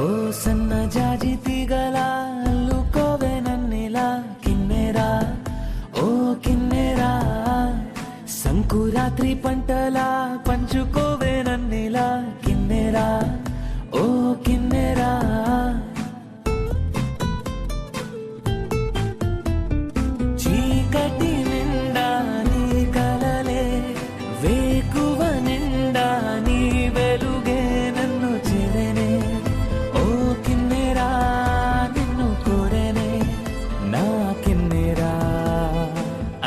ఓ సన్న జాజి తీగల అల్లుకోవే నన్నిలా కిన్నెరా ఓ కిన్నెరా సంకురాత్రి పంటలా పంచుకోవే నన్నిలా కిన్నెరా ఓ కిన్నెరా చీకటి నిండా నీ కలలే వేకువ నిండా నీ వెలుగే నన్ను చేరనే ఓ కిన్నెరా నిన్ను కోరనే నా కిన్నెరా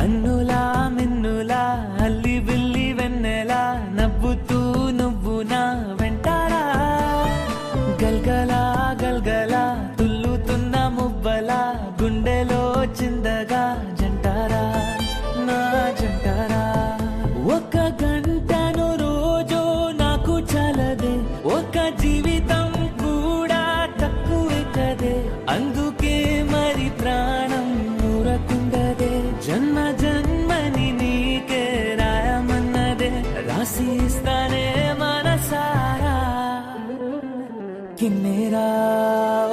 అన్నులా మిన్నులా అల్లి బిల్లి వెన్నెలా నవ్వుతూ నువ్వు నా వెంటారా గల్గలా గల్గలా తుల్లుతున్న మువ్వలా గుండెలో చిందగా జంటారా నా జంటారా ఒక గంటను రోజు నాకు చాలదే ఒక జీవితం కూడా తక్కువే కదే అందుకే మరి ప్రాణం ఊరకుండదే జన్మ జన్మని నీకే రాయమన్నదే రాసి ఇస్తానే మనసారా కిన్నెరా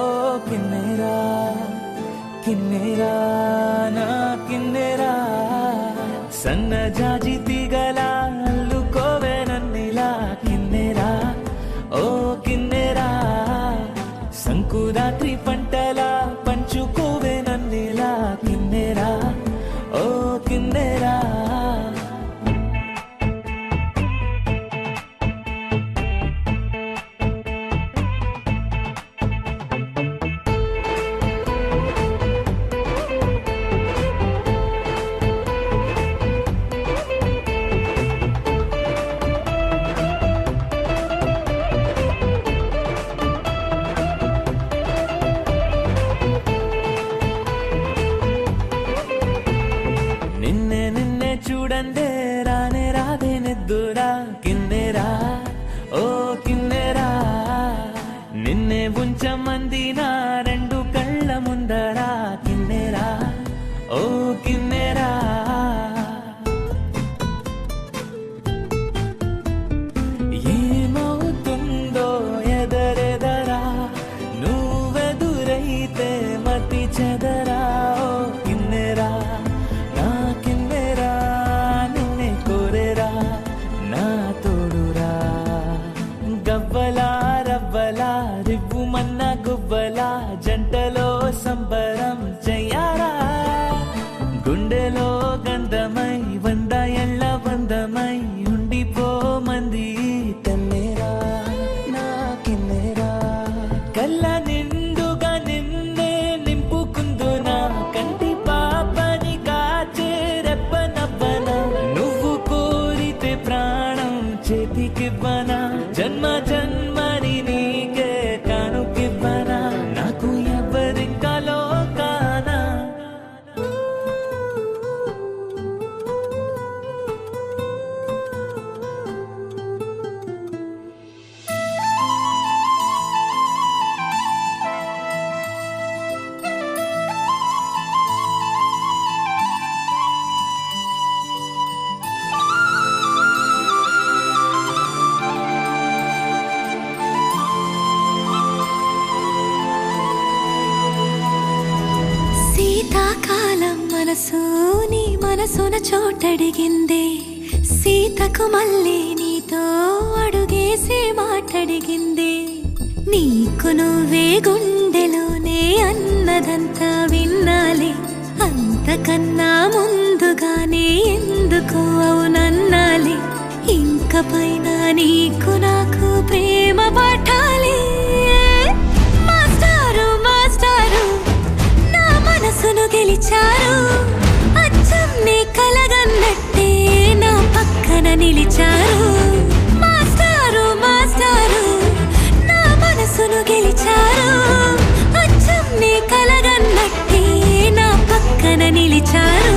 ఓ కిన్నెరా కిన్నెరా నా కిన్నెరా సన్న జాజి తీగల అల్లుకోవే నన్నిలా కిన్నెరా ఓ కిన్నెరా సంకురాత్రి పంటలా పంచుకోవే నన్నిలా కిన్నెరా ఓ కిన్నెరా నిన్నే నిన్నే చూడందే రానే రాదే నిద్దురా కిన్నెరా ఓ కిన్నెరా నిన్నే ఉంచమంది నా రెండు కళ్ళ ముందరా కిన్నెరా ఓ కిన్నెరా ఏమవుతుందో ఎదరెదరా నువ్వెదురైతే మతి చెదరా ఓ కిన్నెరా నా కిన్నెరా నిన్నే కోరెరా నా తోడురా గవ్వలా రవ్వలా రివ్వుమన్న గువ్వలా జంటలో సంబరం చెయ్యారా గుండెలో గంధమై వంద ఎళ్ళ బంధమై ఉండిపోమంది తన్నేరా నా కిన్నెరా కళ్ళ నిండుగా నిన్నే నింపుకుందునా కంటి పాపని కాచే రెప్పనవ్వనా నువ్వు కోరితే ప్రాణం చేతికివ్వనా జన్మ జన్మని నీకే కానుకివ్వనా నాకు ఎవరింకా లోకానా శీతాకాలం మనసు నీ మనసున చోటడిగిందే సీతకు మళ్ళీ నీతో అడుగేసి మాటడిగిందే నీకు నువ్వే గుండెలోనే అన్నదంతా విన్నాలే అంతకన్నా ముందుగానే ఎందుకు అవునన్నాలే ఇంక పైన నీకు నాకు ప్రేమ పాఠాలే మాస్టారు మాస్టారు నా మనసును గెలిచారు అచ్చం నీ కలగన్నట్టే నా పక్కన నిలిచారు మాస్టారు మాస్టారు నా మనసును గెలిచారు అచ్చం నీ కలగన్నట్టే నా పక్కన నిలిచారు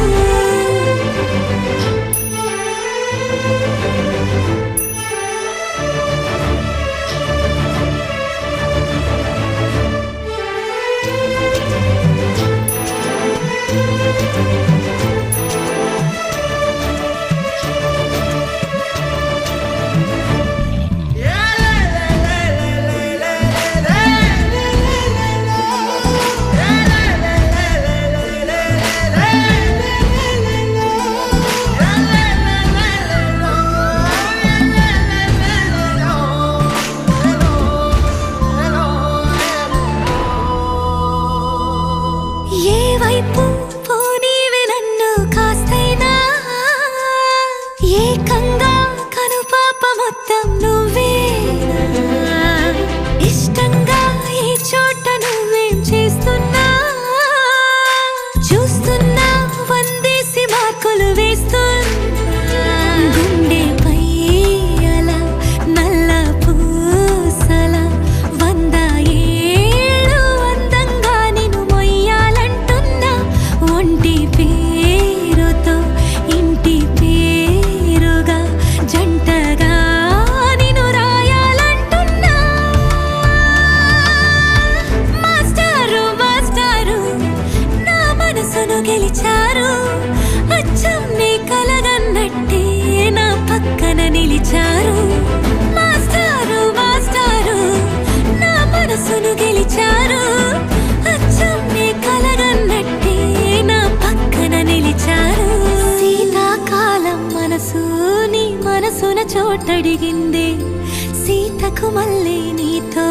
దిక్కుమల్లే నీతో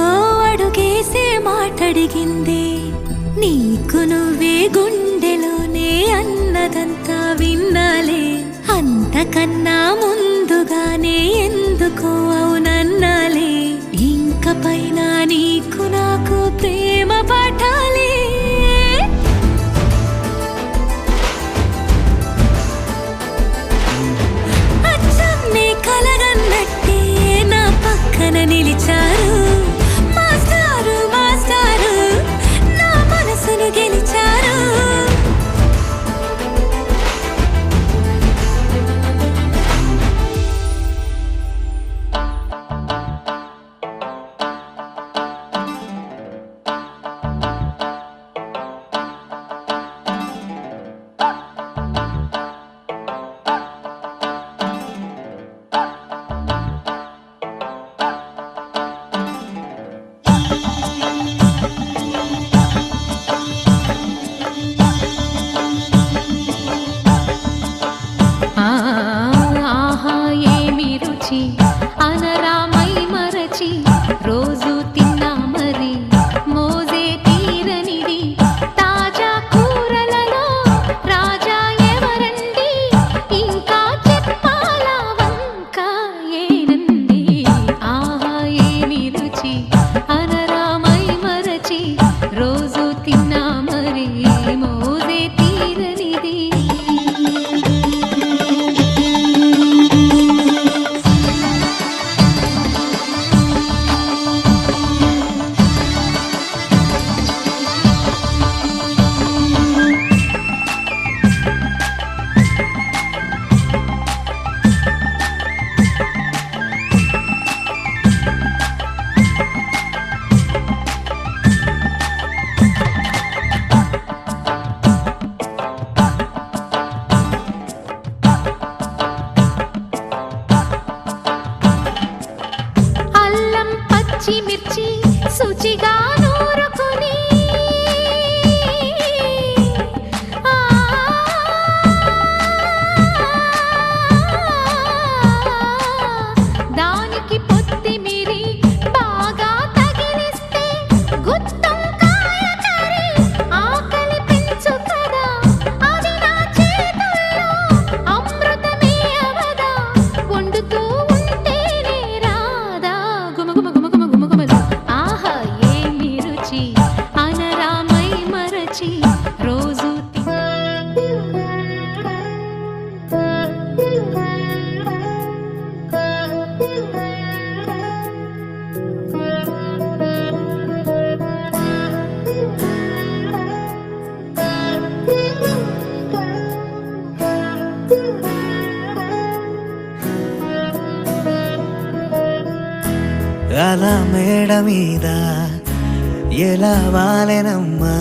అడుగేసే మాటడిగింది. నీకు నువ్వే గుండెలోనే అన్నదంతా విన్నాలే, అంతకన్నా ముందుగానే ఎందుకో అవునన్నాలే. ఇంక పైన నీకు నాకు ప్రేమ పాఠాలే. అచ్చమ్మే కలగన్నట్టే నా పక్కన నిలిచారు. మాస్టారు మాస్టారు నా మనసును గెలిచారు. ఆహా ఏమి రుచి అనరామై మరచి రోజు తిన్నా మరి మోజే తీరనిది. తాజా కూరలలో రాజా ఎవరండి, ఇంకా చెప్పాలా వంక ఏనంది. ఆహా ఏమి రుచి అనరామై మరచి రోజు తిన్నా మరి మోజే తీరనిది. అల్లం పచ్చిమిర్చి శుచిగా నూరుకుని దానికి పొత్తిమిరి బాగా తగిలిస్తే గుత్తొంకాయ కర్రీ ఆకలి పెంచు కదా. అది నా చేతుల్లో అమృతమే అవదా, వండుతూ ఉంటేనే రాదా గుమగుమ గుమగుమ గుమగుమలు. ఆహా ఏమి రుచి అనరామై మరచి రోజు అలా మేడ మీద ఎలా వాలెనమ్మా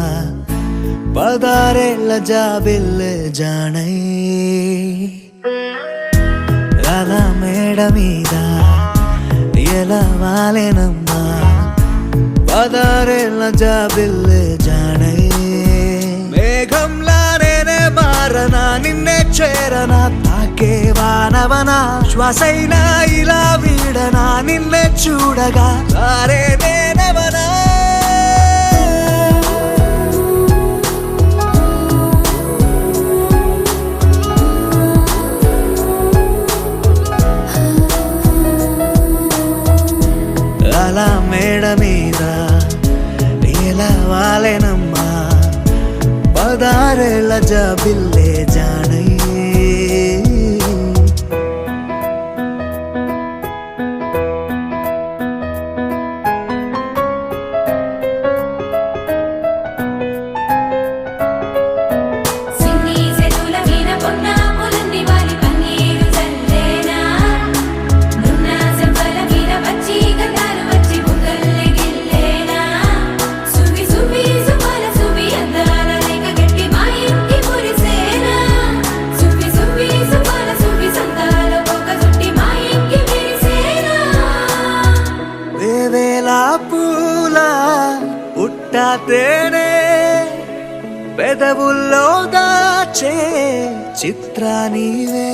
పదారేళ్ళ జాబిల్లె జానై. అలా మేడ మీద ఎలా వాలెనమ్మా పదారేళ్ళ జాబిల్లె జానై. మేఘంలా నేనే మారనా నిన్నే చేరనా, తాకే వానవనా శ్వాసైనా ఇలా వీడనా నిన్నే చూడగా సారే నేనవనా. అలా మేడ మీద ఎలా వాలెనమ్మా పదారేళ్ళ జాబిల్లె జానై. తేనే పెదవుల్లో దాచే చిత్ర నీవే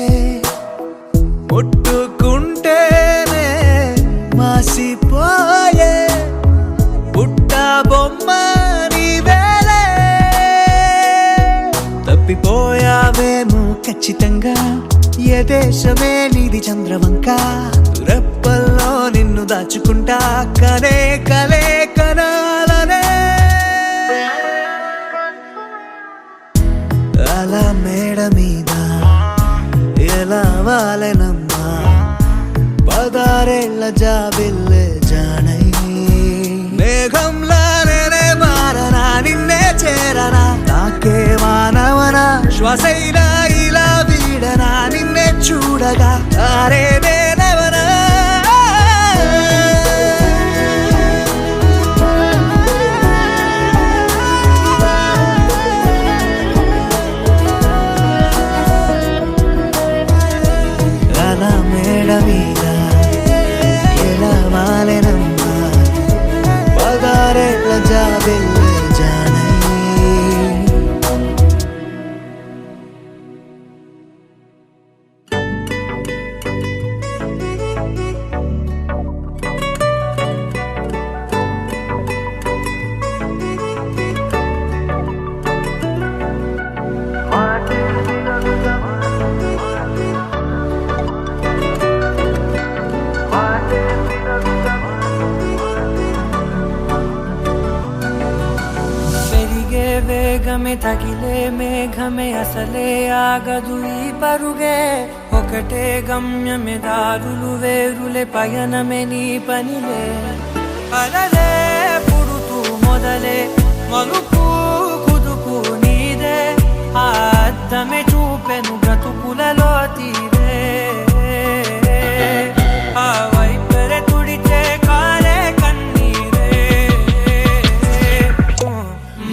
ముట్టుకుంటేనే మాసిపో దేశమే నీది చంద్రవంక రెప్పల్లో నిన్ను దాచుకుంటా కనే కలే కనాలనే అలా మేడ మీద ఎలా వాలెనమ్మా పదారేళ్ల జాబిల్లే జానై మేఘంలా నేనే మారనా నిన్నే చేరనా నాకే మానవనా శ్వాసైనా ఇలా వీడనా నిన్నే చూడగా అరే నేనెవనా అలా మేడ మీద ఎలా వాలెనమ్మా పదారేళ్ల జాబిల్లే జానై పెరిగే వేగమే తగిలే మేఘమే అసలే ఆగదు ఈ పరుగే ఒకటే గమ్యమే దారులు వేరులే పయనమే నీ పనిలే అలలే పుడుతూ మొదలే మలుపు కుదుపు నీదే ఆ అద్దమే చూపెను బ్రతుకులలో తీరే ఆ వైపరే తుడిచే కాలే కన్నీరే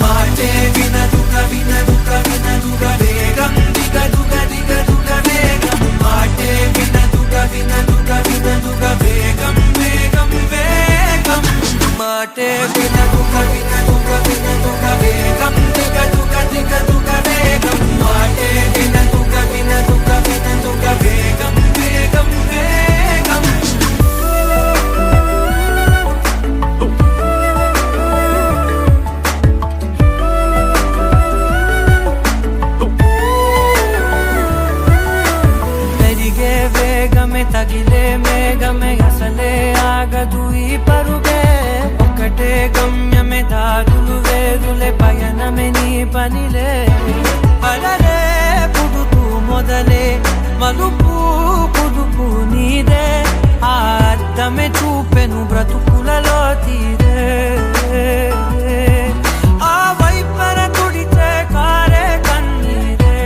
మాటే వినదుగ వినదుగ వినదుగ వేగం దిగదుగ దిగదుగ వేగం మాటే వినదుగ వినదుగ వినదుగ వేగం వేగం వేగం మాటే వినదుగ వినదుగ వినదుగ వేగం దిగదుగ దిగదుగ వేగం మాటే వినదుగ వినదుగ వినదుగ వేగం వేగం వేగం పెరిగే వేగమే తగిలే మేఘమే అసలే ఆగదు ఈ పరుగే ఒకటే గమ్యమే దారులు వేరులే పయనమే నీ పనిలే అలలే పుడుతూ మొదలే మలుపు కుదుపు నీదే ఆ అద్దమే చూపెను బ్రతుకులలో తీరే ఆ వైపర తుడితే కారే కన్నీరే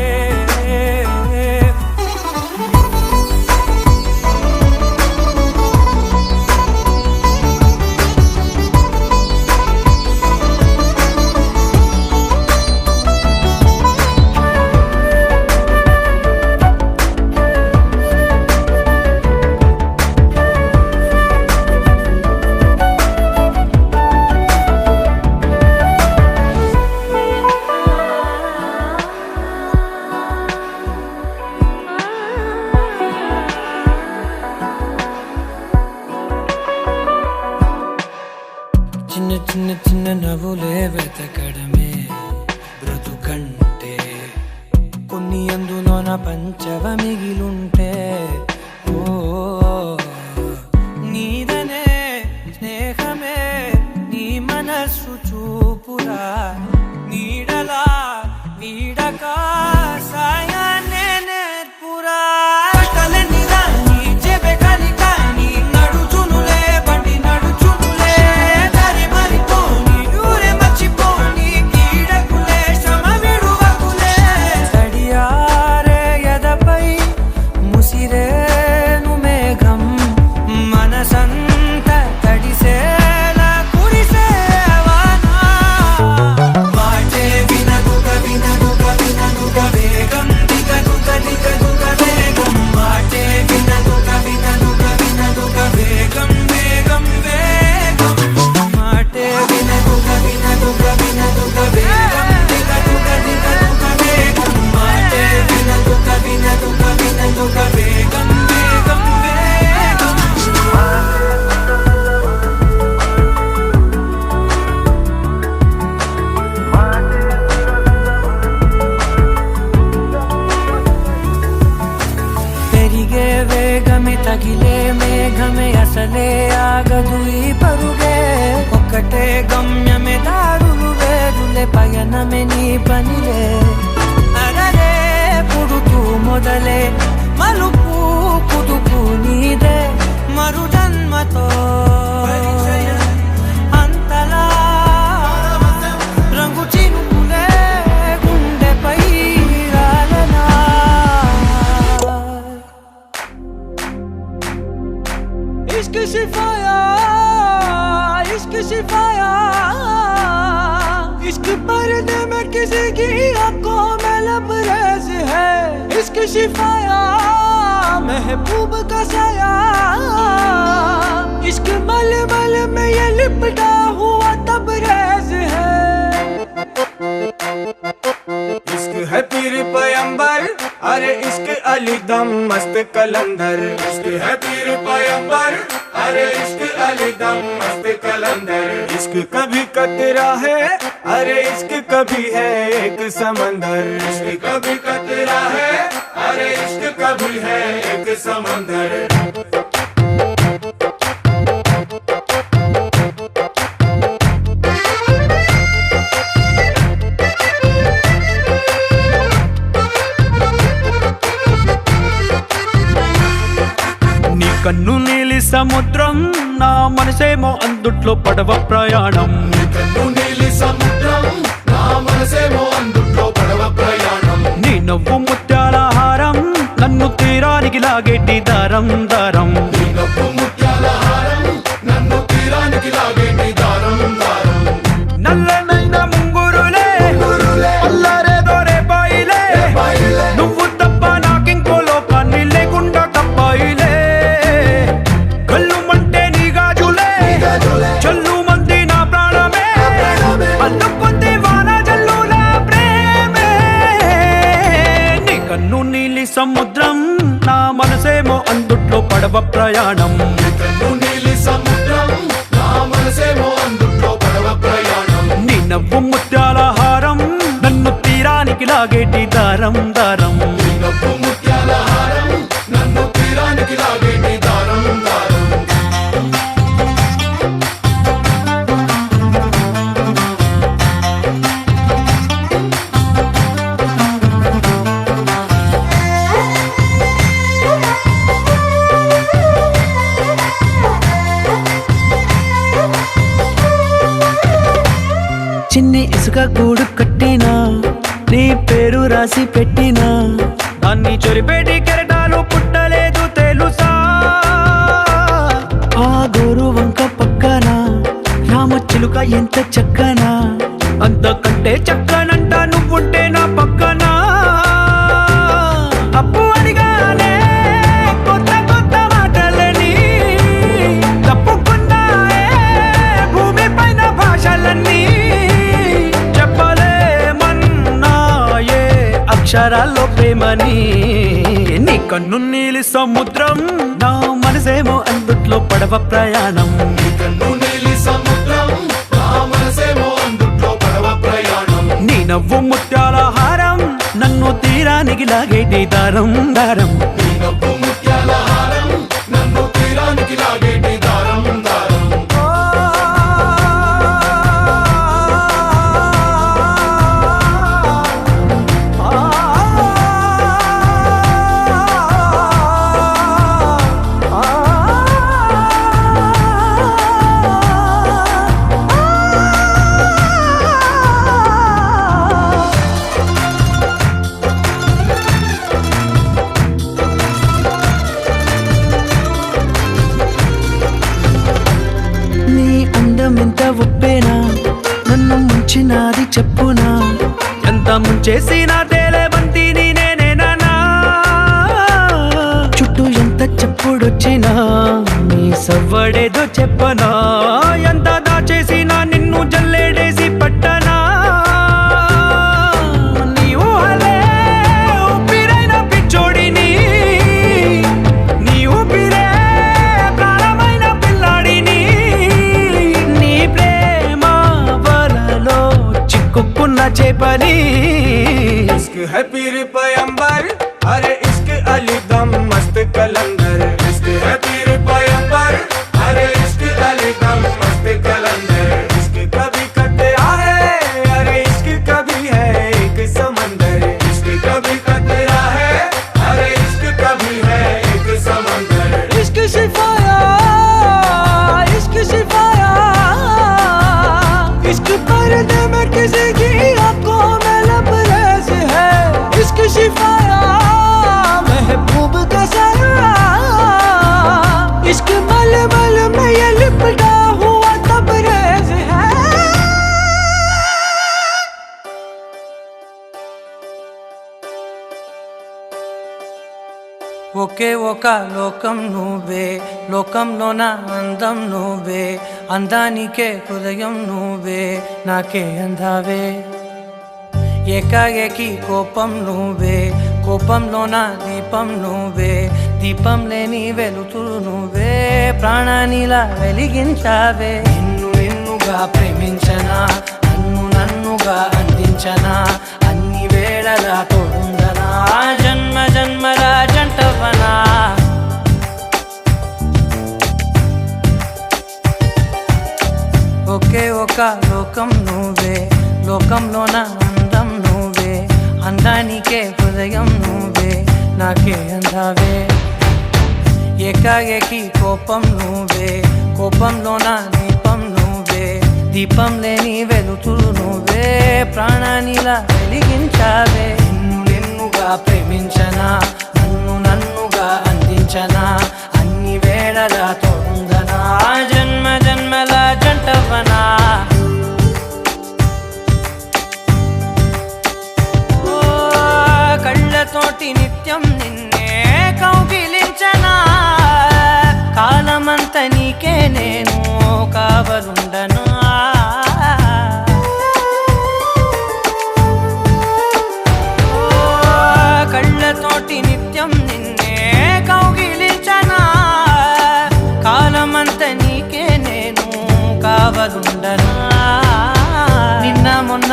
చిన్న చిన్న చిన్న నవ్వులే వెతకడమే బ్రతుకంటే కొన్ని అందులోన పంచవ మిగిలుంటే ఓ నీదనే స్నేహమే నీ మనస్సు చూపురా నీడలా వీడక సాయాన్నే నేర్పురా కలని రాని చెబె కలికాని నడుచునులే బండి నడుచునులే దారి మరిపోని ఊరే మర్చిపోని కీడకులే శ్రమ విడువకులే తడియారే ఎదపై ముసి అసలే ఆగదు ఈ పరుగే, ఒక్కటే గమ్యమే దారులు వేరులే, పయనమే నీ పనిలే. అరరే పుడుతూ మొదలే మలుపు కుదుపు నీదే, మరు జన్మతో అంతలా రంగు చినుకులే గుండెపై రాలనా. इश्क सिफाया, इश्क सिफाया, इश्क पर्दे में किसी की आंखों में लबरेज है. इश्क सिफाया महबूब का साया, इश्क मलमल में ये लिपटा हुआ तबरेज है. इश्क है पीर पैगंबर, अरे इश्क अली दम मस्त कलंदर. इश्क है पीर पैगंबर, अरे इश्क अली दम मस्त कलंदर. इश्क कभी कतरा है, अरे इश्क कभी है एक समंदर. इश्क कभी कतरा है, अरे इश्क कभी है एक समंदर. కన్ను నీలి సముద్రం, నా మనసేమో అందుట్లో పడవ ప్రయాణం. కన్ను నీలి సముద్రం, నా మనసేమో అందుట్లో పడవ ప్రయాణం. నీ నవ్వు ముత్యాల హారం, నన్ను తీరానికి లాగేటి దారం దారం. నీ నవ్వు ముత్యాల హారం, నన్ను తీరానికి లాగేటి దారం దారం. నల్లనైన ముంగురులే అల్లారేదో రేపాయిలే, నువ్వు తప్ప నాకింకో లోకాన్ని లేకుండా తప్పాయిలే. కళ్ళు మంటే నీ గాజులే, చల్లు మంది నా ప్రాణమే, అల్లుకుంది వాన జల్లుల ప్రేమే. నీ కన్ను నీలి సముద్రం, నా మనసేమో అందుట్లో పడవ ప్రయాణం. కన్ను నీలి సముద్రం, నా మనసేమో అందుట్లో పడవ ప్రయాణం. నీ నవ్వు ముత్యాల హారం, నన్ను తీరానికి లాగేటి దారం దారం. నీ నవ్వు ముత్యాల హారం, నన్ను తీరానికి లాగేటి దారం దారం. చిన్ని ఇసుక గూడు కట్టినా, నీ పేరు రాసి పెట్టినా, దాన్ని చొరిపేటి కెరటాలు పుట్టలేదు తెలుసా. ఆ గోరు వంక పక్కన రామచిలుక ఎంత చక్కనా, అంతకంటే చక్కనంట నువ్వుంటే నా పక్కన. అప్పు అడిగానే కొత్త కొత్త మాటలని, తప్పుకున్నాయే భూమి పైన భాషలన్నీ, చెప్పలేమన్నాయే అక్షరాల్లో ప్రేమని. నీ కన్ను నీలి సముద్రం, నా మనసేమో అందుట్లో పడవ ప్రయాణం. కన్ను నీలి సముద్రం, నా మనసేమో అందుట్లో పడవ ప్రయాణం. నీ నవ్వు ముత్యాల హారం, నన్ను తీరానికి లాగేటి దారం దారం. నీ నవ్వు ముత్యాల హారం, నన్ను తీరానికి లాగేటి దారం దారం. ఎంత ఒప్పేనా, నన్ను ముంచినాది చెప్పునా, ఎంత ముంచేసినా తేలేవంతిని నేనేనా. చుట్టూ ఎంత చెప్పుడొచ్చినా, నీ సవ్వడేదో చెప్పనా, ఎంత దాచేసినా నిన్ను జల్లేడేసి పట్టనా. నీ ఊహలే ఊపిరైన పిచ్చోడిని, నీ ఊపిరే ప్రాణమైన పిల్లాడిని, నీ ప్రేమ వలలో చిక్కుకున్న చేపని. इश्क है पीर पैगंबर, अरे इश्क अली दम मस्त कलंदर. इश्क है पीर पैगंबर, ఒకే ఒక లోకం నువ్వే, లోకంలోన అందం నువ్వే, అందానికే హృదయం నువ్వే, నాకే అందావే. ఏకాఏకి కోపం నువ్వే, కోపంలోన దీపం నువ్వే, దీపం లేని వెలుతురు నువ్వే, ప్రాణానిలా వెలిగించావే. నిన్నుగా ప్రేమించనా, నన్నుగా అందించనా, అన్ని వేళలా తోడుందనా, జన్మ జన్మల జంటవనా. ఒకే ఒక లోకం నువ్వే, లోకంలోన అందం నువ్వే, అందానికే హృదయం నువ్వే, నాకే అందావే. ఏకాఏకి కోపం నువ్వే, కోపంలోన దీపం నువ్వే, దీపం లేని వెలుతురు నువ్వే, ప్రాణానిలా వెలిగించావే. నిన్నుగా ప్రేమించనా, నన్నుగా అందించనా, అన్ని వేళలా తోడుందనా, జన్మ జన్మల జంటవనా. కళ్ళతోటి నిత్యం నిన్నే కౌగిలించనా, కాలమంత నీకే నేను కావలుండనా. కళ్ళతోటి నిత్యం నిన్నే కౌగిలించనా, కాలమంత నీకే నేను కావలుండనా. నిన్న మొన్న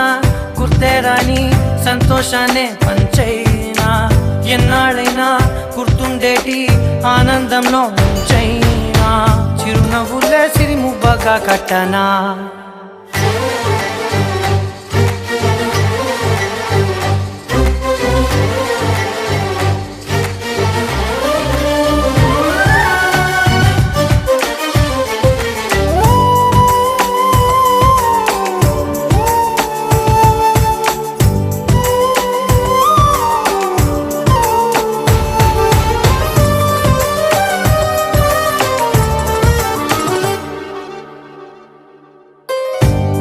గుర్తేరాని సంతోషాన్ని పంచైనా, ఎన్నాళ్ళైనా గుర్తుండేటి ఆనందంలో ముంచైనా, చిరునవ్వులే సిరిముబ్బగా కట్టనా.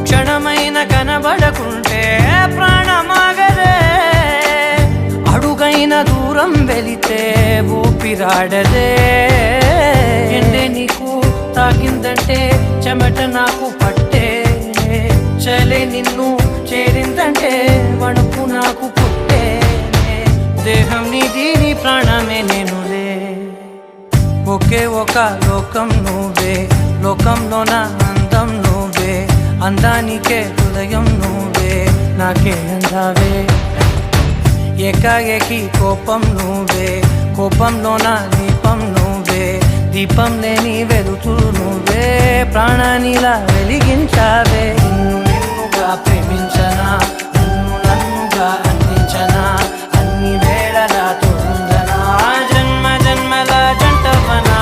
క్షణమైన కనబడకుంటే ప్రాణమాగదే, అడుగైన దూరం వెళితే ఊపిరాడదే. ఎండే నీకు తాకిందంటే చెమట నాకు పట్టే, చలే నిన్ను చేరిందంటే వణుకు నాకు పుట్టే, దేహం నీది నీ ప్రాణమే నేనులే. ఒకే ఒక లోకం నువ్వే, లోకంలోన అందం నువ్వే, అందానికే హృదయం నువ్వే, నాకే అందావే. ఏకాఏకి కోపం నువ్వే, కోపంలోన దీపం నువ్వే, దీపం లేని వెలుతురు నువ్వే, ప్రాణానిలా వెలిగించావే. నిన్నుగా ప్రేమించనా, నన్నుగా అందించనా, అన్ని వేళలా తోడుందనా, జన్మ జన్మల జంటవనా.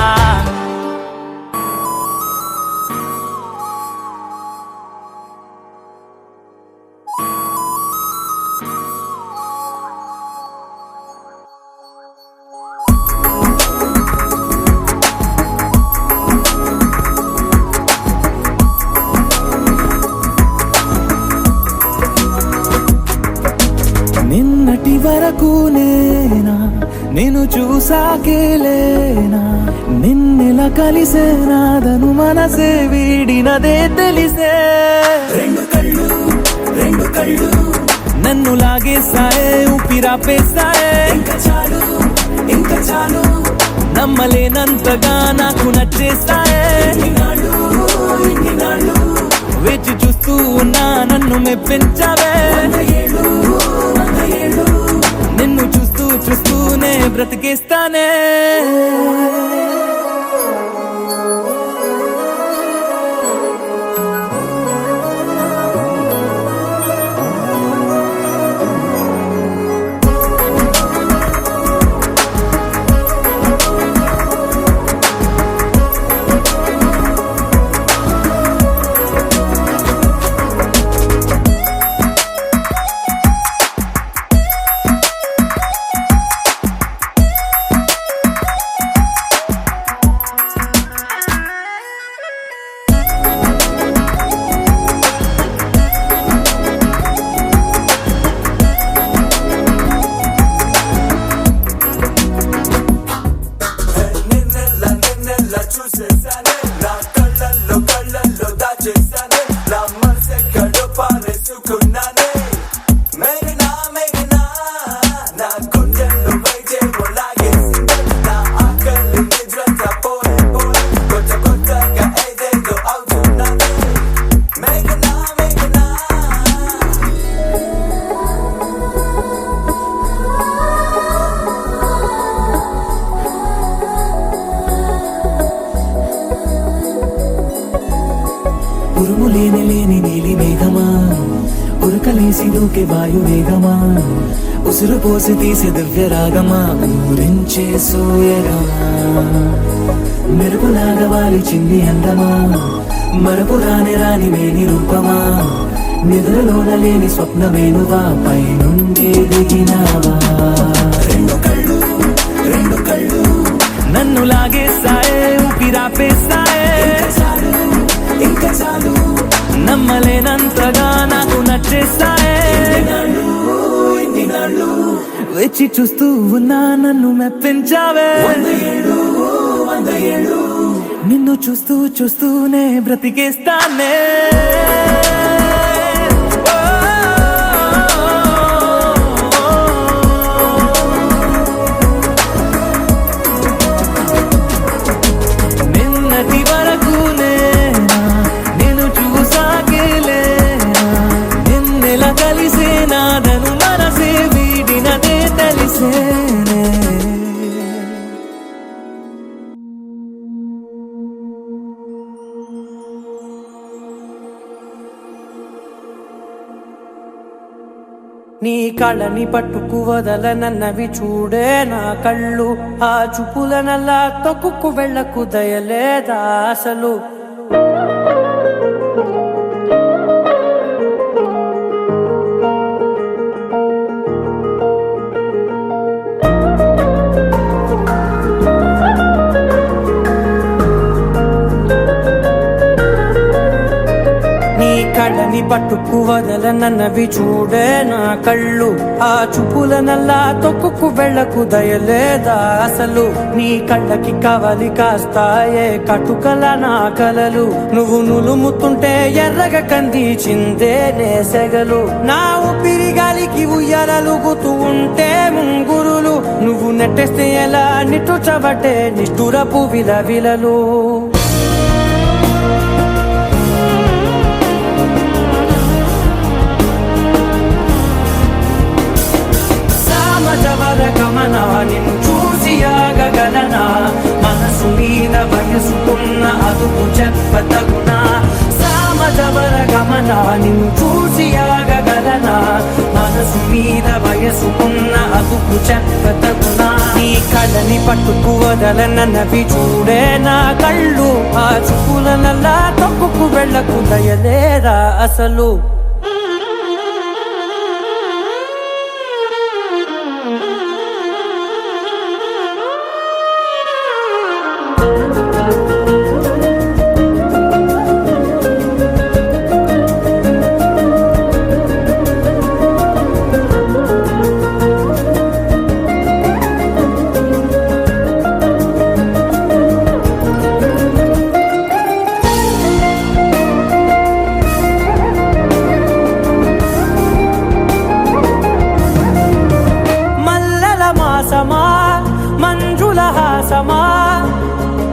నిన్నటి వరకు నేనా, నేను చూసాకేలేనా, నిన్నెలా కలిసే నాదను మనసే వీడినదే తెలిసే. రెండు కళ్ళు నన్ను లాగేసాయే, ఊపిరాపేసాయే, ఇంకా చాలు నమ్మలేనంతగా నాకు నచ్చేసాయే. వేచి చూస్తూ ఉన్నా నన్ను మెప్పించావే, నిన్ను చూస్తూనే బ్రతికేస్తానే. సోకే వాయువేగమా ఉసురు పోసి తీసే దివ్య రాగమా ఊరించే సూయగమా మెరుపులాగా వాలిచింది అందమా మరపు రాని రాని మేని రూపమా నిద్రలోన లేని స్వప్నమేనువా పై నుండి దిగినావా రెండు కళ్ళు నన్ను లాగేస్తాయే ఊపిరాపేస్తాయే ఇంకా చాలు నమ్మలేనంతగా నాకు నచ్చేస్తాయే వచ్చి చూస్తూ ఉన్నా నన్ను మెప్పించావే నిన్ను చూస్తూ చూస్తూనే బ్రతికేస్తానే నిన్నటి వరకు నేను చూసాకేలేనా నిన్నెలా కలిసేనాదను మనసే వీడినదే తెలిసేనే నీ కళ్ళని పట్టుకు వదలనన్నవి చూడే నా కళ్ళు ఆ చూపులనల్లా తొక్కుకు వెళ్ళకు దయలేదా అసలు కళ్ళని పట్టుకు వదలనన్నవి చూడే నా కళ్ళు ఆ చూపులనల్లా తొక్కుకు వెళ్ళకు దయలేదా అసలు నీ కళ్ళకి కవలి కాస్తాయే కటుకల నా కలలు నువ్వు నులుముతుంటే ఎర్రగా కందిచిందే నేసెగలు నా ఊపిరి గాలికి ఉయ్యాలలుగుతూ ఉంటే ముంగురులు నువ్వు నెట్టేస్తే ఎలా నిట్టుచబట్టే నిష్ఠురపు విలవిలలు గమనా నిన్ను చూసి ఆగగలనా మనసు మీద వయసుకున్న అదుపు చెప్పతగునా సామజవర గమనా నిన్ను చూసి ఆగగలనా మనసు మీద వయసుకున్న అదుపు చెప్పతగునా నీ కళ్ళని పట్టుకు వదలనన్నవి చూడే నా కళ్ళు ఆ చూపులనల్లా తొక్కుకు వెళ్ళకు దయలేరా అసలు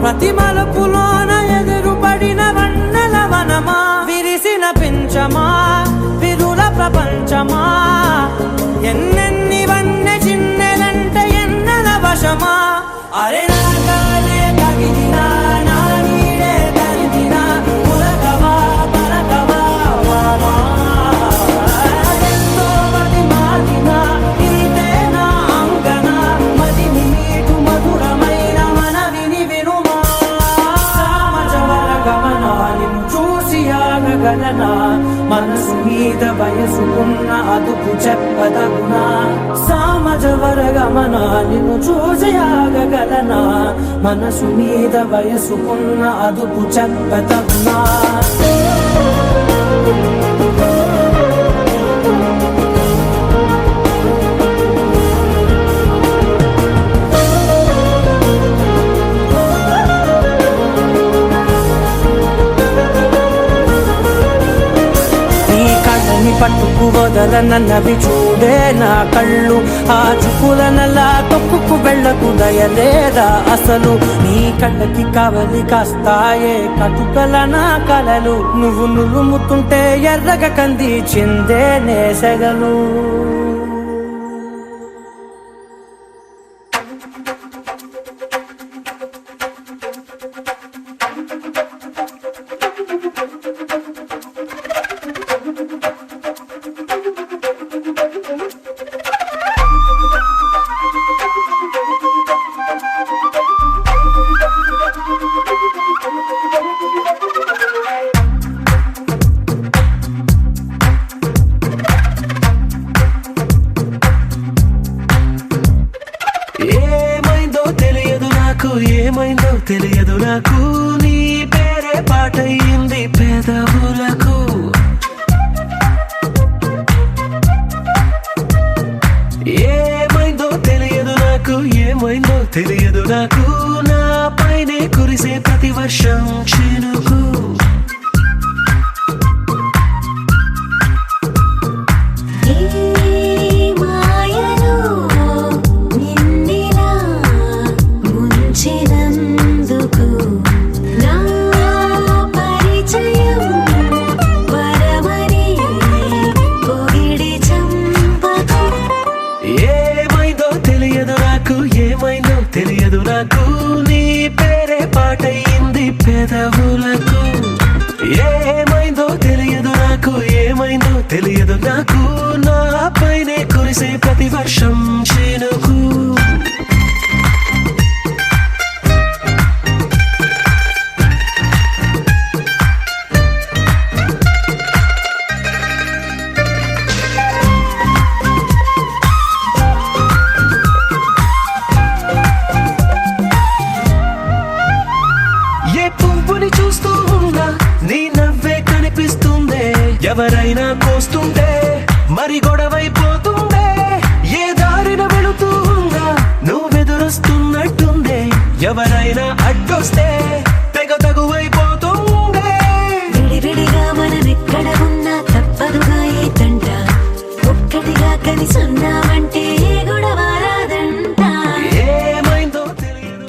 ప్రతి మలుపులోన ఎదురుపడిన వన్నెల వనమా విరిసిన పించమా విరుల ప్రపంచమా ఎన్నెన్ని వన్నె చిన్నెలంటే ఎన్నెల వశమా అరే నాగాలే తగిలినా నా నీడే తరిదినా పులకవా పలకవా వామా ఎంతో మది మాదినా ఇంతే నా అంగన మదిని మీటు మధురమైన మనవిని వినుమా సామజవర గమనా నిన్ను చూసి ఆగగలనా మనసు మీద వయసుకున్న అదుపు చెప్పదగునా సామజవర గమనా నిన్ను చూసి ఆగగలనా మనసు మీద వయసుకున్న అదుపు చెప్పదగునా పట్టుకు వదలనన్నవి చూడే నా కళ్ళు ఆ చూపులనల్లా తొక్కుకు వెళ్ళకు దయలేదా అసలు నీ కళ్ళకి కవలి కాస్తాయే కటుకల నా కలలు నువ్వు నులుముతుంటే ఎర్రగా కందిచిందే నేసెగలు తెలియదు నాకు నీ పేరే పాటయింది పెదవులకు ఏమైందో తెలియదు నాకు ఏమైందో తెలియదు నాకు నా పైనే కురిసే ప్రతి వర్షం చినుకు తెలియదు నాకు నీ పేరే పాటయింది పెదవులకు ఏమైందో తెలియదు నాకు ఏమైందో తెలియదు నాకు నా పైనే కురిసే ప్రతి వర్షం చినుకు చూస్తూ ఉన్నా నీ నవ్వే కనిపిస్తుందే ఎవరైనా కోస్తుంటే మరి గొడవైపోతుందే ఏ దారిన వెళుతూ ఉన్నా నువ్వెదురొస్తున్నట్టుందే ఎవరైనా అడ్డొస్తే తెగ తగువైపోతుందే విడివిడిగా మనమెక్కడ ఉన్నా తప్పదుగా ఏ తంట ఒక్కటిగా కలిసి ఉన్నామంటే ఏ గొడవ రాదంట ఏమైందో తెలియదు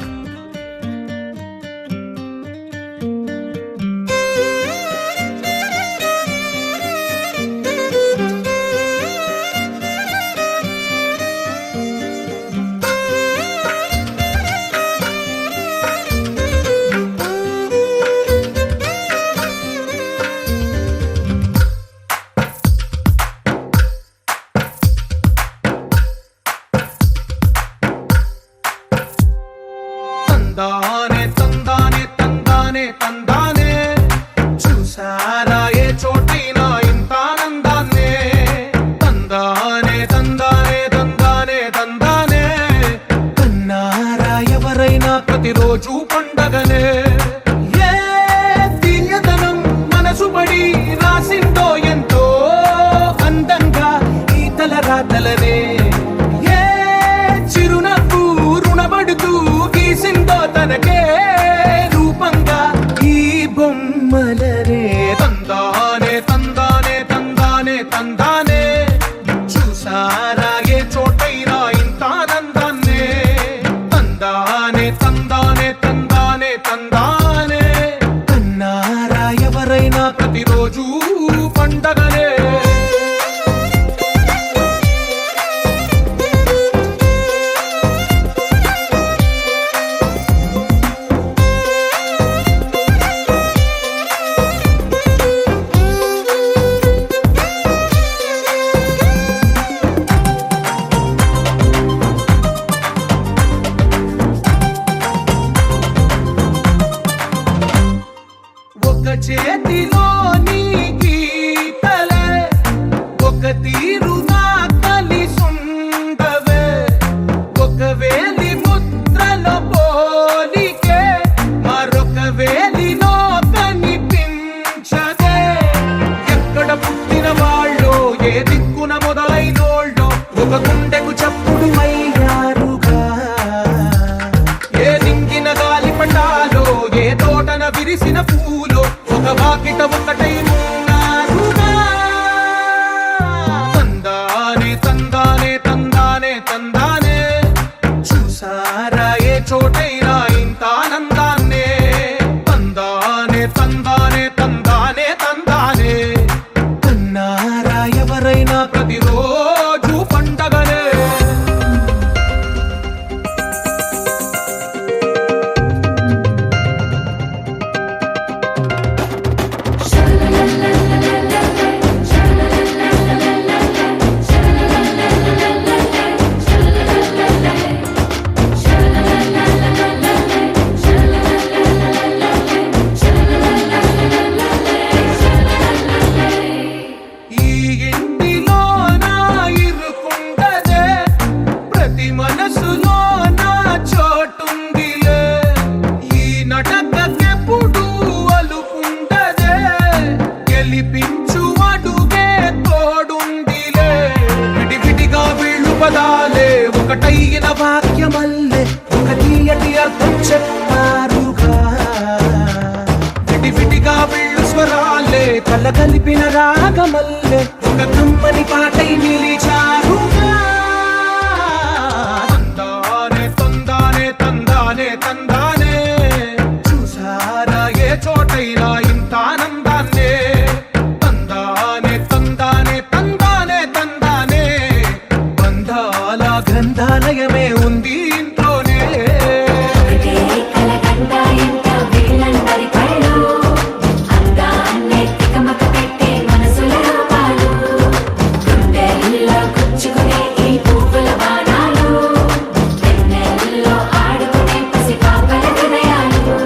స్వరాలే ఒకటైన వాక్యమల్లే ఒక తీయటి అర్థం చెప్పారుగా విడివిడిగా వెళ్ళు స్వరాలే కల కలిపిన రాగమల్లే ఒక కమ్మని పాటై నిలిచారుగా తందానే తందానే తందానే తందానే చూసారా ఏ చోటైనా ఇంత ఆనందాన్నే తందానే తందానే తందానే తందానే బంధాల గ్రంథాలయమే ఉంది ఇంట్లోనే ఒకటే కలకండ ఇంట వీళ్ళందరి కళ్ళు అందాన్నే తికమక పెట్టే మనసుల రూపాలు గుండెల్లో గుచ్చుకునే ఈ పువ్వుల బాణాలు వెన్నెల్లో ఆడుకునే పసిపాపల హృదయాలు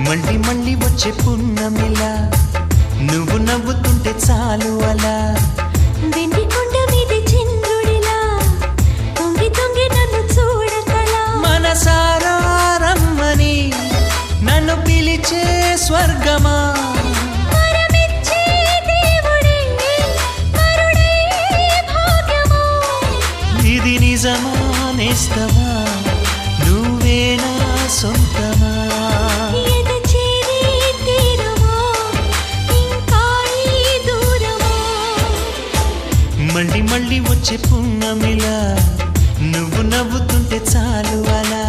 మళ్ళీ మళ్ళీ వచ్చే పున్నమిలా నువ్వు నవ్వుతుంటే చాలు అలా వెండి కొండ మీద చంద్రుడిలా తొంగి తొంగి నన్ను చూడకలా మనసారా రమ్మని నన్ను పిలిచే స్వర్గమా వరమిచ్చే దేవుడే కరుడే భాగ్యమా ఇది నిజమా నేస్తమా నువ్వేనా సొంతమా ఎద చేరే తీరమా ఇంకా ఈ దూరమా మళ్ళీ మళ్ళీ వచ్చే పున్నమిలా నువ్వు నవ్వుతుంటే చాలు అలా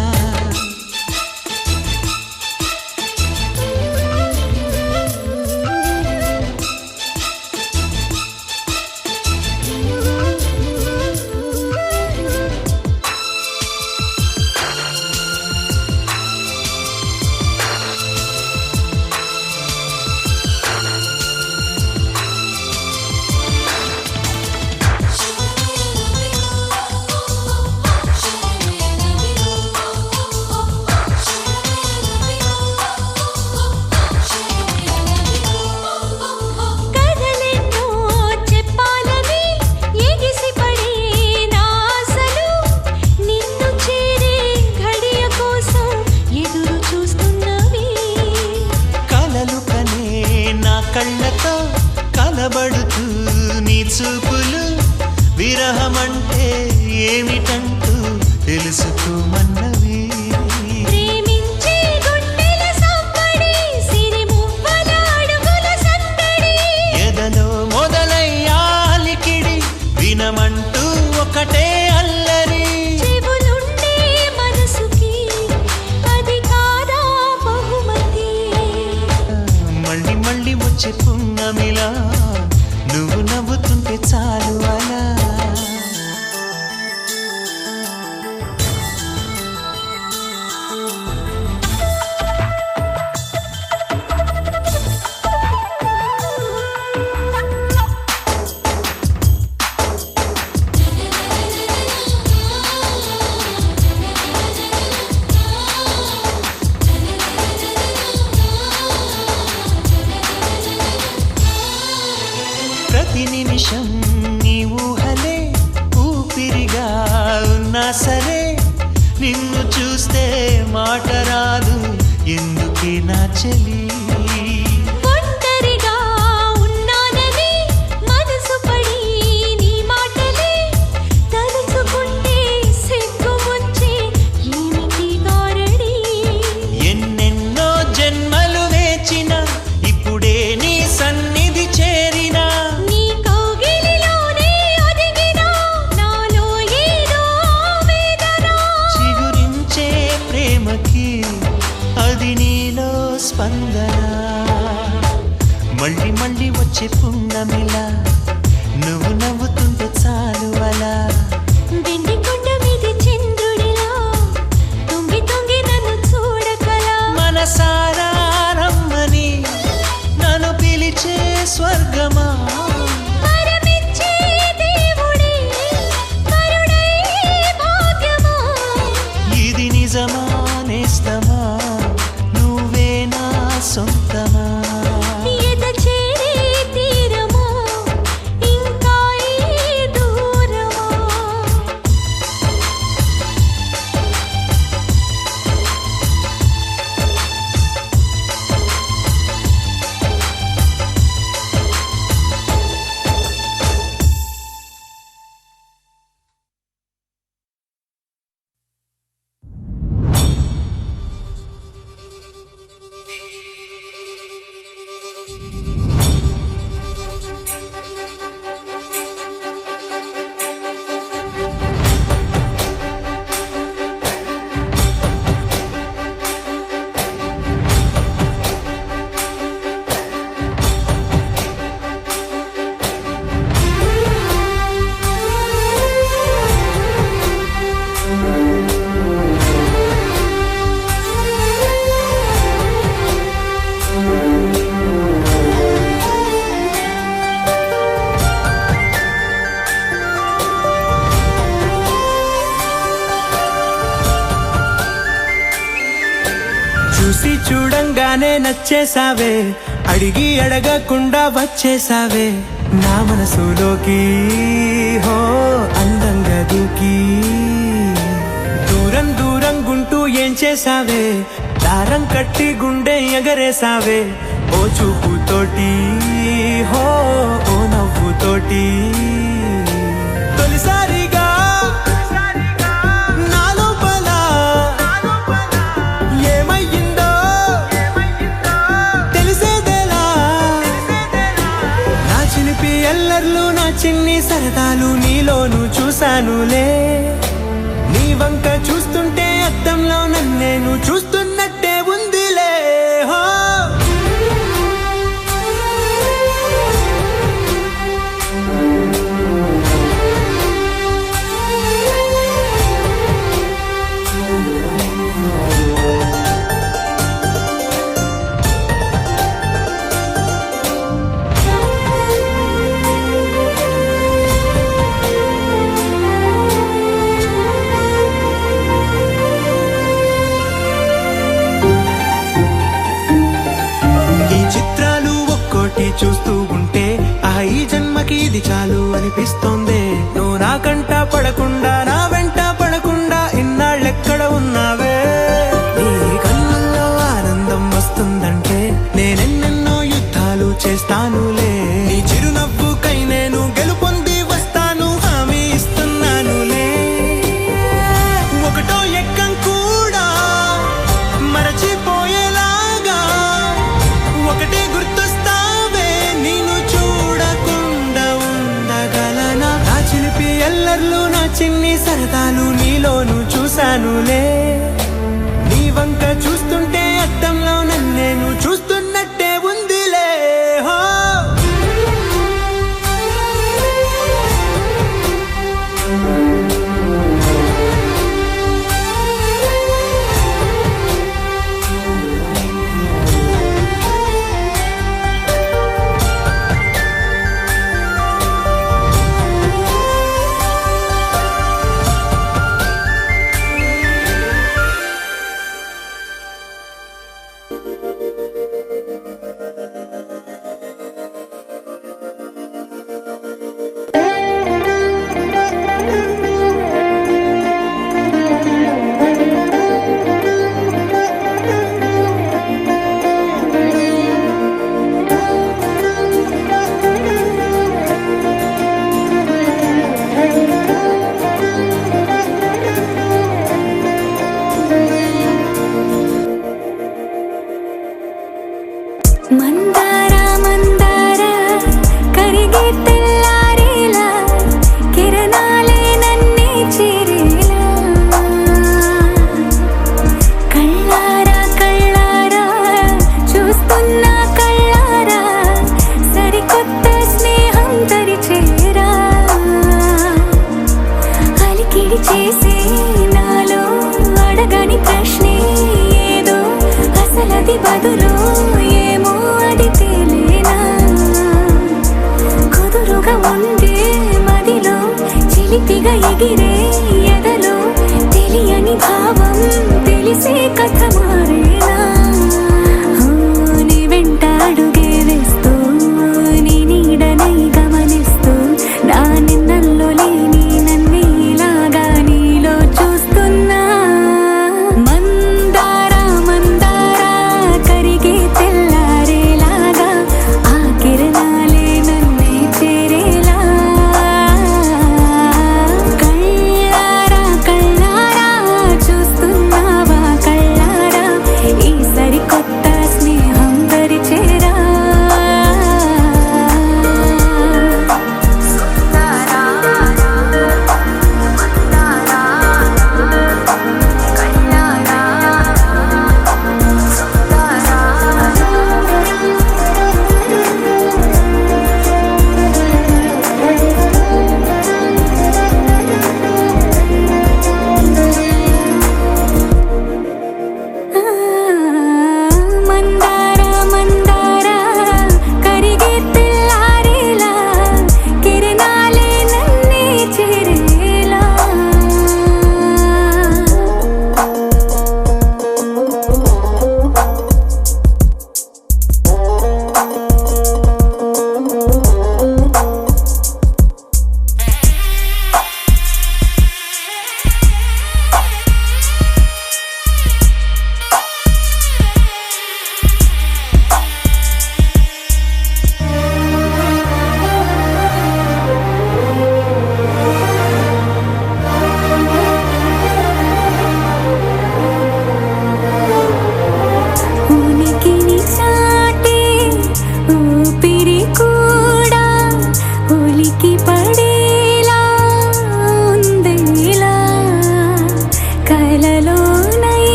కథలెన్నో చెప్పాలని ఎగిసిపడే నా ఆశలు నిన్ను చేరే ఘడియ కోసం ఎదురు చూస్తున్నవి కలలు కనే నా కళ్ళతో కలబడుతూ నీ చూపులు విరహమంటే ఏమిటంటూ తెలుసుకోమన్నవి ప్రేమించే గుండెల సంబడి సిరిమువ్వల అడుగుల సందడి ఎదలో మొదలయ్యాలికిడి వినమంటూ ఒకటే అల్లరి చెవులుండే మనసుకి అది కాదా బహుమతి మళ్ళీ మళ్ళీ వచ్చే పున్నమిలా నువ్వు నవ్వుతుంటే చాలు అలా ప్రతి నిమిషం నీ ఊహలే ఊపిరిగా ఉన్నా సరే నిన్ను చూస్తే మాట రాదు ఎందుకే నా చెలి ఒంటరిగా ఉన్నానని మనసు పడి నీ మాటలే తలుచుకుంటే సిగ్గు ముంచే ఏమిటి గారడి ఎన్నెన్నో జన్మలు వేచిన ఇప్పుడే నీ సన్నిధి చేరినా నీ కౌగిలిలోనే ఒదిగినా నాలో ఏదో వేదన చిగురించే ప్రేమకి అది నీలో స్పందన మళ్ళీ మళ్ళీ వచ్చే పున్నమిలా నువ్వు నవ్వుతుంటే చాలు అలా వెండి కొండ మీద చంద్రుడిలా తొంగి తొంగి నన్ను చూడకలా మనసారా రమ్మని నన్ను పిలిచే ఇచ్చే స్వర్గమా వరమిచ్చే దేవుడే కరుణై భాగ్యమా ఇది నిజమా నేస్తమా నువ్వే నా సొంతమా ఎద చేరే తీరమా ఇంకా ఈ దూరమా చూసి చూడంగానే నచ్చేసావే అడిగి అడగకుండా వచ్చేసావే నా మనసులోకి హో అందంగా దూకి దూరం దూరం గుంటూ ఏం చేసావే దారం కట్టి గుండె ఎగరేసావే ఓ చూపుతోటి హో ఓ నవ్వుతోటి తొలిసారిగా నా లోపల ఏమయ్యిందో తెలిసేదేలా నా చిలిపి ఎల్లర్లు నా చిన్ని సరదాలు నీలోను చూశానులే నీ వంక చూస్తుంటే అద్దంలో నన్నేను చూస్తున్నట్టే ఉందిలే హో చూస్తూ ఉంటే ఈ జన్మకి ఇది చాలు అనిపిస్తోంది నువ్వు నా కంట పడకుండా నా వెంట పడకుండా ఇన్నాళ్ళెక్కడ ఉన్నావే నీ కళ్ళల్లో ఆనందం వస్తుందంటే నేనెన్నెన్నో యుద్ధాలు చేస్తానులే నీ చిరునవ్వుకై నేను గెలుపొంది వస్తాను హామీ ఇస్తున్నానులే ఒకటో ఎక్కం కూడా మరచిపోయేలాగా ఒకటే గుర్తొస్తావే నిన్ను చూడకుండా ఉండగలనా నా చిలిపి ఎల్లర్లు నా చిన్ని సరదాలు నీలోను చూశానులే నీ వంక చూస్తుంటే అద్దంలో నన్నేను చూస్తున్నట్టే ఉందిలే హో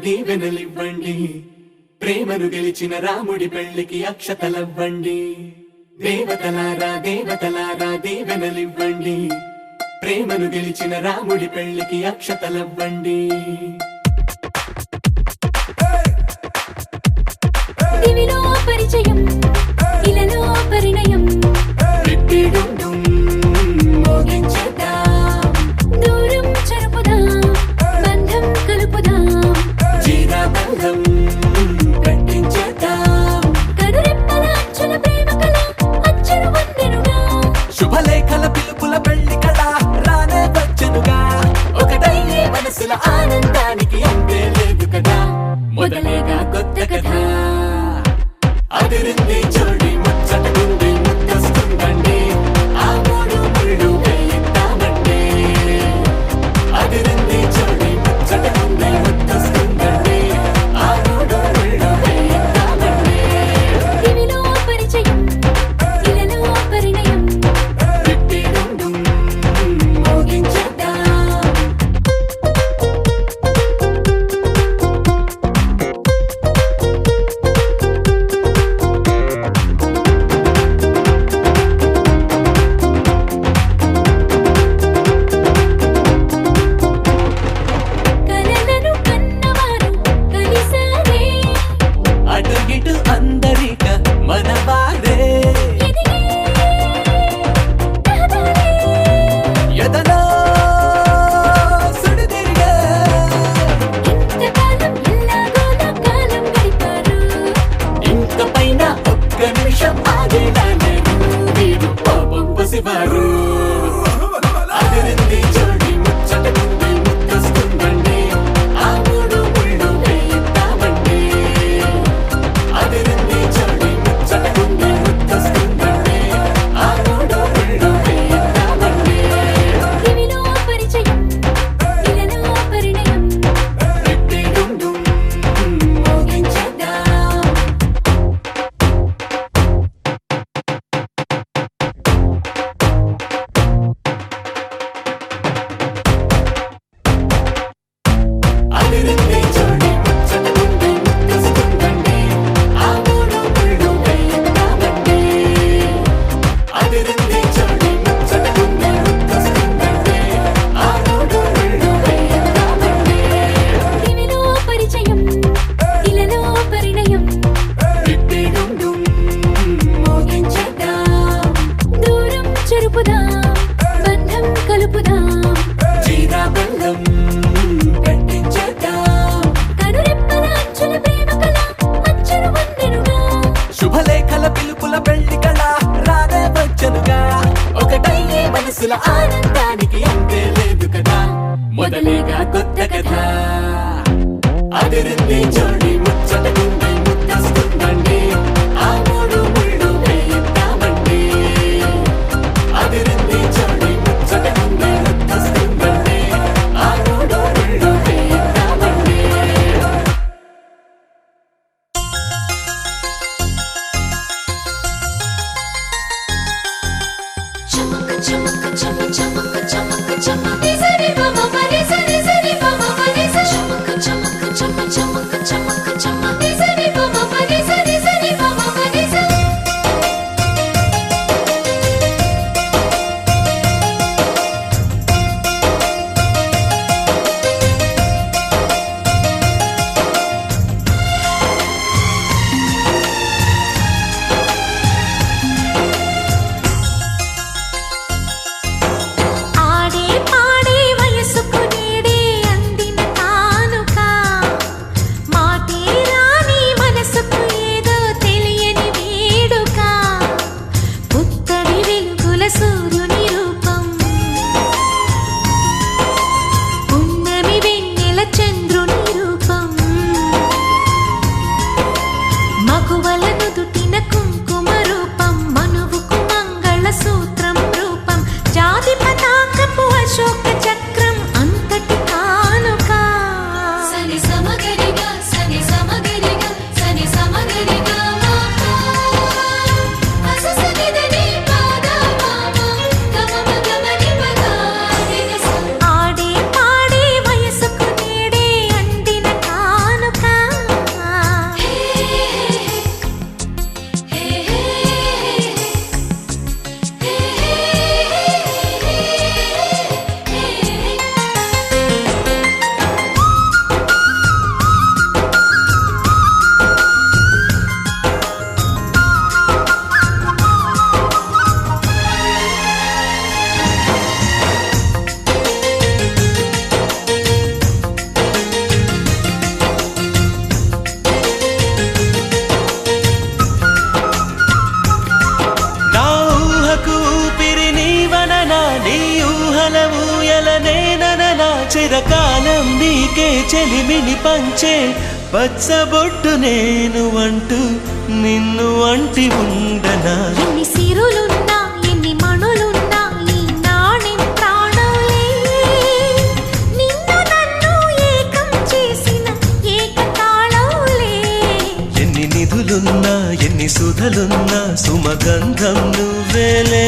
దీవెనలివ్వండి ప్రేమను గెలిచిన రాముడి పెళ్లికి అక్షతలవ్వండి దేవతలారా దేవతలారా దీవెనలివ్వండి ప్రేమను గెలిచిన రాముడి పెళ్లికి అక్షతలవ్వండి దివిలో పరిచయం ఇలలో పరిణయం రిట్టిడుండుం మోగించేద్దాం దూరం చెరుపుదాం బంధం కలుపుదాం జీరాబంధం కట్టించేద్దాం కనురెప్పల అంచుల ప్రేమ కళ అచ్చరు వందెనుగా శుభలేఖల పిలుపుల పెళ్లి కళ రానే వచ్చనుగా ఒకటయ్యే మనసుల ఆనందానికి అంతే లేదు కదా మొదలేగా కొత్త కథ అదిరింది జోడి ముచ్చటకుంది ముద్దొస్తుందండి ఆ మూడు ముళ్ళు వేయిద్దామండి అదిరింది జోడి ముచ్చటకుంది ముద్దొస్తుందండి ఆ మూడు ముళ్ళు వేయిద్దామండి దివిలో పరిచయం ఇలలో పరిణయం రిట్టిడుండుం మోగించేద్దాం కలలను కన్నవారు కలిసారే అడుగిటు అందరిక మనవారే ఎదిగే రహదారే ఎదలో సుడిదిరిగే ఇంతకాలం ఎల్లాగోలా కాలం గడిపారు ఇంక పైన ఒక్క నిమిషం ఆగేలా లేరు వీరు పాపం పసివారు అదిరింది జోడి ముచ్చటకుంది ముద్దొస్తుందండి ఆ మూడు ముళ్ళు వేయిద్దామండి అదిరింది జోడి ముచ్చటకుంది ముద్దొస్తుందండి ఆ మూడు ముళ్ళు వేయిద్దామండి దివిలో పరిచయం ఇలలో పరిణయం రిట్టిడుండుం మోగించేద్దాం అదిరింది జోడి ముచ్చటకుంది ముద్దొస్తుందండి ఆ మూడు ముళ్ళు వేయిద్దామండి అదిరింది జోడి ముచ్చటకుంది ముద్దొస్తుందండి ఆ మూడు ముళ్ళు వేయిద్దామండి దివిలో పరిచయం ఇలలో పరిణయం రిట్టిడుండుం మోగించేద్దాం దూరం చెరుపుదాం బంధం కలుపుదాం జీరాబంధం కట్టించేద్దాం కనురెప్పల అంచుల ప్రేమ కళ అచ్చరు వందెనుగా శుభలేఖల పిలుపుల పెళ్లి కళ రానే వచ్చనుగా ఒకటయ్యే మనసుల ఆనందానికి అంతే లేదు కదా మొదలేగా కొత్త కథ అదిరింది జోడి ముచ్చటకుంది ముద్దొస్తుందండి ఆ మూడు ముళ్ళు వేయిద్దామండి అదిరింది జోడి ముచ్చటకుంది ముద్దొస్తుందండి ఆ మూడు ముళ్ళు వేయిద్దామండి చమక చమక చమ చమక చిరకాలం నీకే చెలిమిని పంచే పచ్చబొట్టు నేను అంటూ నిన్ను అంటి ఉండనా. ఎన్ని సిరులున్నా ఎన్ని మణులున్నా ఈ నాణెం ప్రాణాలే, నిన్ను నన్ను ఏకం చేసిన ఏకతాళంలే. ఎన్ని నిధులున్నా ఎన్ని సుధలున్నా సుమగంధం నువ్వేలే.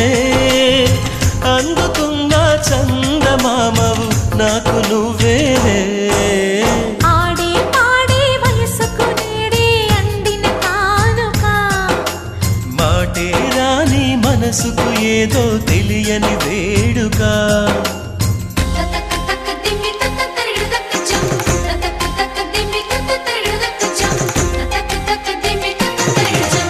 అందుకున్న చందమామవు నాకు నువ్వేలే. ఆడే పాడే వయసుకు నేడే అందిన కానుక, మాటే రాని మనసుకు ఏదో తెలియని వేడుక. తతక తక దిమ్మి తత తరిడు తక జం, తతక తక దిమ్మి తత తరిడు తక జం, తతక తక దిమ్మి తత తరిడు జం.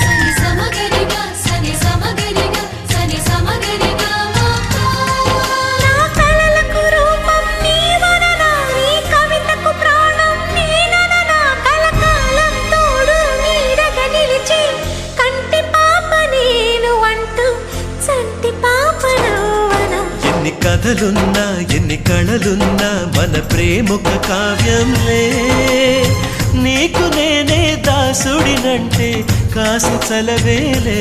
సని సమగరిగా సని సమగరిగా సని సమగరిగా మాతా. నా కలలకు రూపం నీవననా, నీ కవితకు ప్రాణం నేనననా. కలకాలం తోడు నీడగా నిలిచి కంటి పాప నేను అంటూ చంటి పాప నువ్వనా. ఎన్ని కథలున్నా ఎన్ని కళలున్నా మన ప్రేమొక కావ్యంలే. నీకు నేనే దాసుడినంటే కాసు చలవేలే.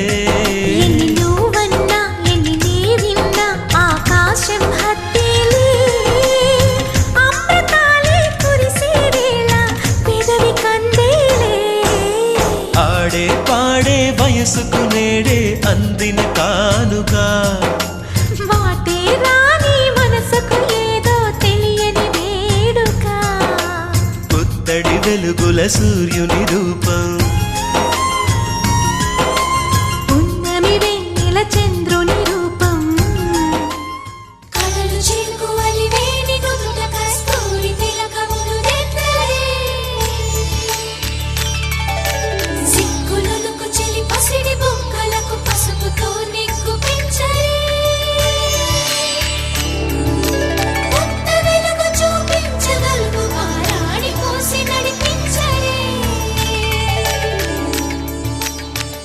ఎన్ని నువ్వన్నా ఎన్ని నీవిన్నా ఆకాశం హత్తేలే. అమృతాలే కురిసే వేళ పెదవి కందేలే. ఆడే పాడే వయసుకు నేడే అందిన కానుక. వాటే రాని మనసుకు ఏదో తెలియని వేడుక. పుత్తడి వెలుగుల సూర్యుని రూపం, పున్నమి వెన్నెల చంద్రుని రూపం. కలలు చిలుకువలి వేణి నుదుట కస్తూరి తిలకములు దిద్దలే. సిగ్గులకు చెలి పసిడి బొక్కలకు పసుపుతో నిగ్గు పెంచలే. కొత్త వెలుగు చూపించగలుగు పారాడి పోసి నడిపించలే.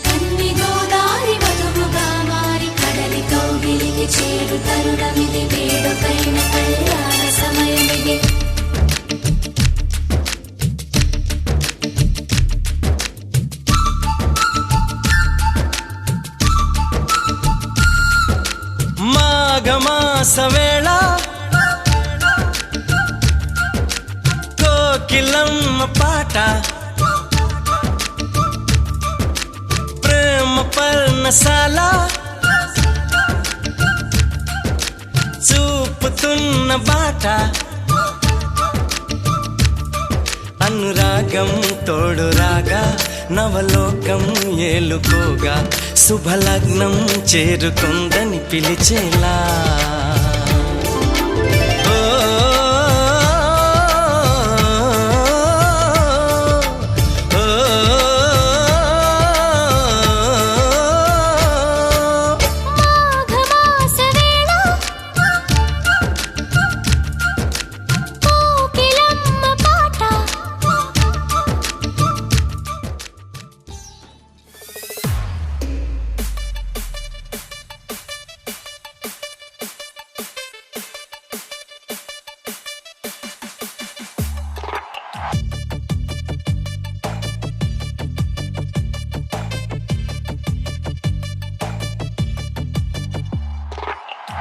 కన్ని గోదారి వధువుగా మారి కడలితో గిలికి చేరు తరుణమిది. వేడుకైన కళ్యాణ సమయమిది. మాఘమాస వేళ కోకిలమ్మ పాట, ప్రేమ పర్ణశాల చూపుతున్న బాట. అనురాగం తోడు రాగా నవలోకం ఏలుకోగా శుభలగ్నం చేరుకుందని పిలిచేలా. ఓ, ఓ, మాఘమాస వేళ కోకిలమ్మ పాట.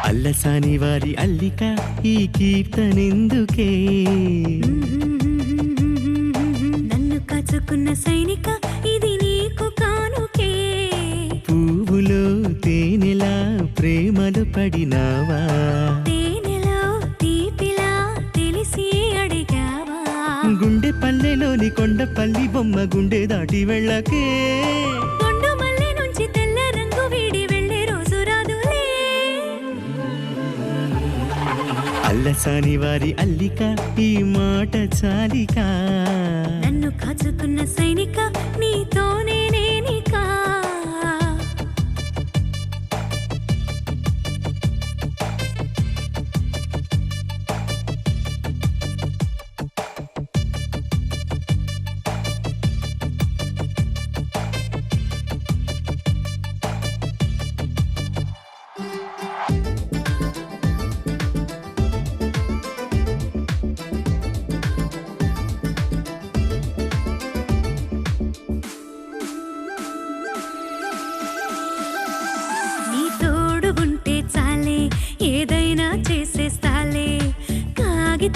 అల్లసాని వారి అల్లిక ఈ కీర్తనెందుకే. నన్ను కాచుకున్న సైనిక ఇది నీకు కానుకే. పువ్వులో తేనెలా ప్రేమలు పడినావా. తేనెలో తీపిలా తెలిసి అడిగావా. గుండె పల్లెలోని కొండపల్లి బొమ్మ గుండె దాటి వెళ్ళకే. కొండు మల్లె నుంచి తెల్ల రంగు వీడి వెళ్ళే రోజు రాదులే. అల్లసాని వారి అల్లిక ఈ మాట చాలిక. నన్ను కాచుకున్న సైనిక నీతోనే నేనికా.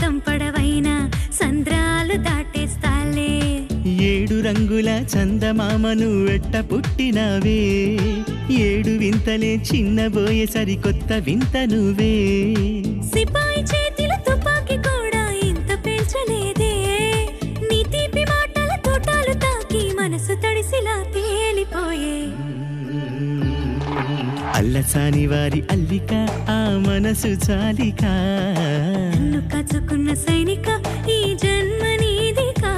సైతం పడవైనా సంద్రాలు దాటేస్తాలే 7 రంగుల చందమామను ఎట్ట పుట్టినవే 7 వింతలే చిన్నబోయే సరికొత్త వింత నువ్వే సిపాయి చేతిలో తుపాకీ కూడా ఇంత పేల్చలేదే నీ తీపి మాటల తోటాలు తాకి మనసు తడిసిలా తేలిపోయే అల్లసాని వారి అల్లిక ఆ మనసు చాలిక నన్ను కాచుకున్న సైనిక ఈ జన్మ నీదికా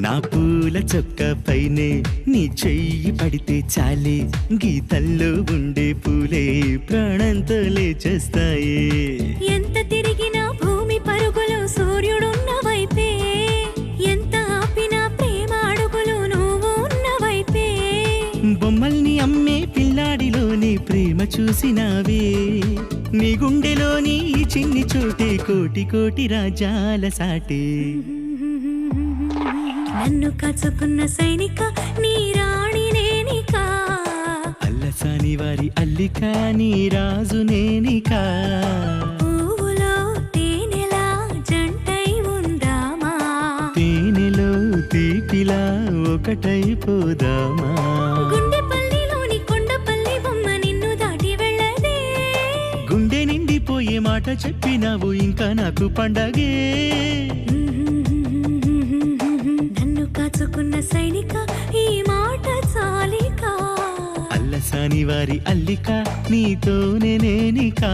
నా పూల చొక్క పైనే నీ చెయ్యి పడితే చాలే గీతల్లో ఉండే పూలే ప్రాణంతో లేచేస్తాయి ఎంత తిరిగినా భూమి పరుగులు సూర్యుడున్న వైపే ఎంత ఆపినా ప్రేమ అడుగులు నువ్వు ఉన్న వైపే బొమ్మల్ని అమ్మే పిల్లాడిలోని ప్రేమ చూసినావే నీ గుండెలోని ఈ చిన్ని చోటే కోటి కోటి రాజాల సాటే నన్ను కాచుకున్న సైనిక నీ రాణి నేనికా అల్లసాని వారి అల్లిక నీ రాజు నేనికా పువ్వులో తేనెలా జంటై ఉందామా తేనెలో తీపిలా ఒకటైపోదామా గుండెపల్లిలోని కొండపల్లి బొమ్మ నిన్ను దాటి వెళ్ళదే గుండె నిండిపోయే మాట చెప్పినావు ఇంకా నాకు పండగే నన్ను కాచుకున్న సైనిక ఈ మాట చాలికా అల్లసాని వారి అల్లిక నీతోనే నేనికా